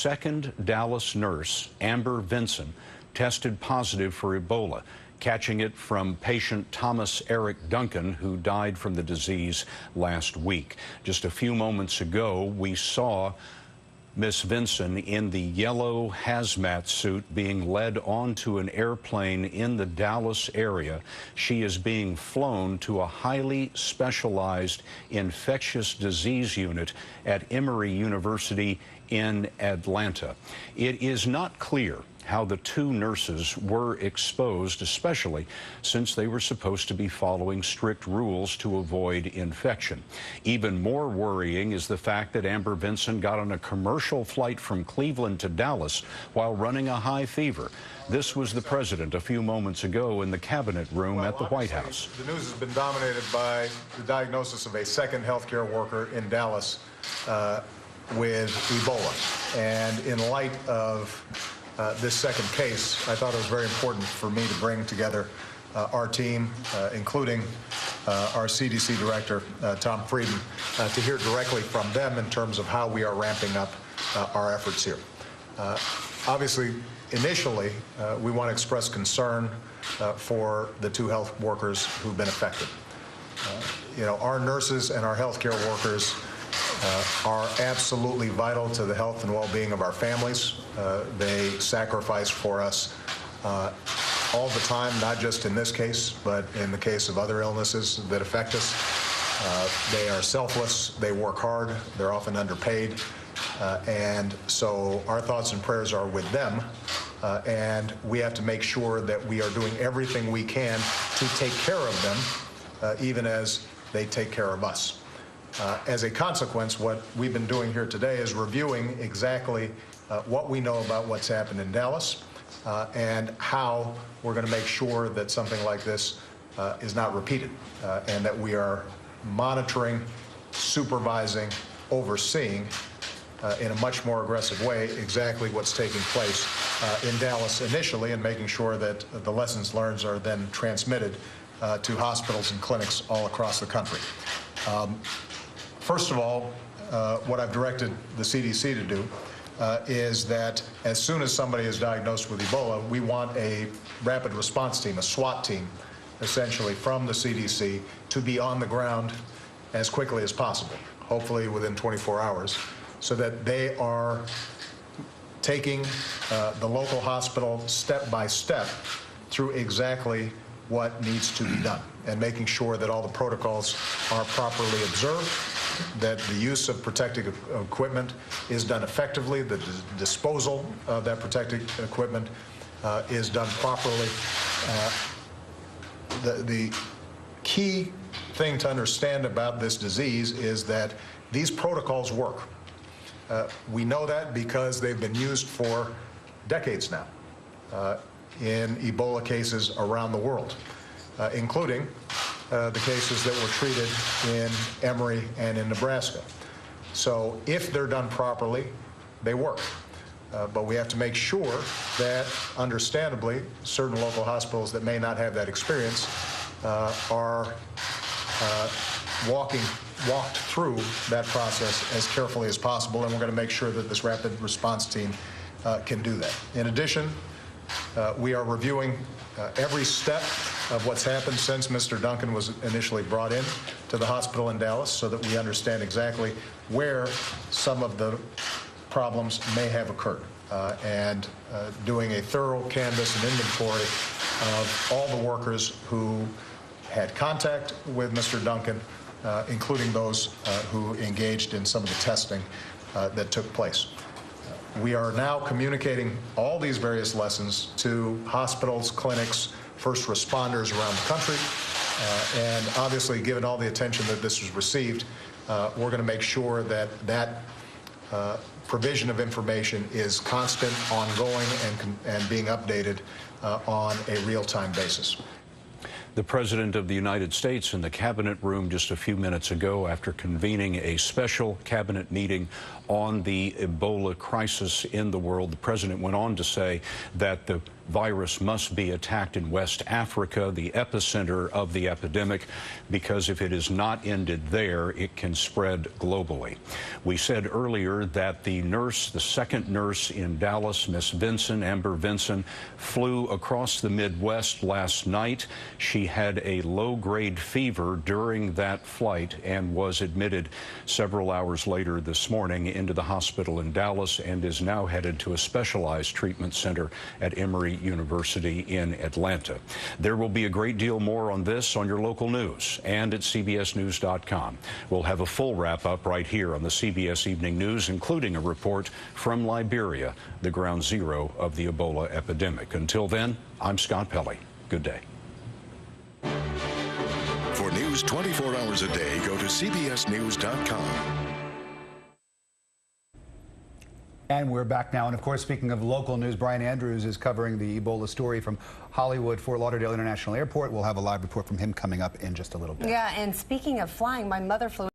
Second Dallas nurse, Amber Vinson, tested positive for Ebola, catching it from patient Thomas Eric Duncan, who died from the disease last week. Just a few moments ago, we saw Miss Vinson in the yellow hazmat suit being led onto an airplane in the Dallas area. She is being flown to a highly specialized infectious disease unit at Emory University in Atlanta. It is not clear how the two nurses were exposed, especially since they were supposed to be following strict rules to avoid infection. Even more worrying is the fact that Amber Vinson got on a commercial flight from Cleveland to Dallas while running a high fever. This was the president a few moments ago in the cabinet room at the White House. The news has been dominated by the diagnosis of a second healthcare worker in Dallas with Ebola. And in light of this second case, I thought it was very important for me to bring together our team, including our CDC director, Tom Frieden, to hear directly from them in terms of how we are ramping up our efforts here. Obviously, initially, we want to express concern for the two health workers who've been affected. Our nurses and our healthcare workers are absolutely vital to the health and well-being of our families. They sacrifice for us all the time, not just in this case, but in the case of other illnesses that affect us. They are selfless, they work hard, they're often underpaid, and so our thoughts and prayers are with them, and we have to make sure that we are doing everything we can to take care of them, even as they take care of us. As a consequence, what we've been doing here today is reviewing exactly what we know about what's happened in Dallas and how we're going to make sure that something like this is not repeated and that we are monitoring, supervising, overseeing in a much more aggressive way exactly what's taking place in Dallas initially, and making sure that the lessons learned are then transmitted to hospitals and clinics all across the country. First of all, what I've directed the CDC to do is that as soon as somebody is diagnosed with Ebola, we want a rapid response team, a SWAT team, essentially from the CDC, to be on the ground as quickly as possible, hopefully within 24 hours, so that they are taking the local hospital step by step through exactly what needs to be done, and making sure that all the protocols are properly observed, that the use of protective equipment is done effectively, the disposal of that protective equipment is done properly. The key thing to understand about this disease is that these protocols work. We know that because they've been used for decades now in Ebola cases around the world, including the cases that were treated in Emory and in Nebraska. So if they're done properly, they work. But we have to make sure that, understandably, certain local hospitals that may not have that experience are walked through that process as carefully as possible, and we're going to make sure that this rapid response team can do that. In addition, we are reviewing every step of what's happened since Mr. Duncan was initially brought in to the hospital in Dallas, so that we understand exactly where some of the problems may have occurred, and doing a thorough canvass and inventory of all the workers who had contact with Mr. Duncan, including those who engaged in some of the testing that took place. We are now communicating all these various lessons to hospitals, clinics, first responders around the country, and obviously, given all the attention that this was received, we're going to make sure that that provision of information is constant, ongoing, and being updated on a real-time basis. The President of the United States in the cabinet room just a few minutes ago after convening a special cabinet meeting on the Ebola crisis in the world. The President went on to say that the virus must be attacked in West Africa, the epicenter of the epidemic, because if it is not ended there, it can spread globally. We said earlier that the second nurse in Dallas, Miss Vinson, Amber Vinson, flew across the Midwest last night. She had a low-grade fever during that flight and was admitted several hours later this morning into the hospital in Dallas and is now headed to a specialized treatment center at Emory University in Atlanta. There will be a great deal more on this on your local news and at CBSNews.com. We'll have a full wrap-up right here on the CBS Evening News, including a report from Liberia, the ground zero of the Ebola epidemic. Until then, I'm Scott Pelley. Good day. For news 24 hours a day, go to CBSNews.com. And we're back now. And of course, speaking of local news, Brian Andrews is covering the Ebola story from Hollywood Fort Lauderdale International Airport. We'll have a live report from him coming up in just a little bit. Yeah, and speaking of flying, my mother flew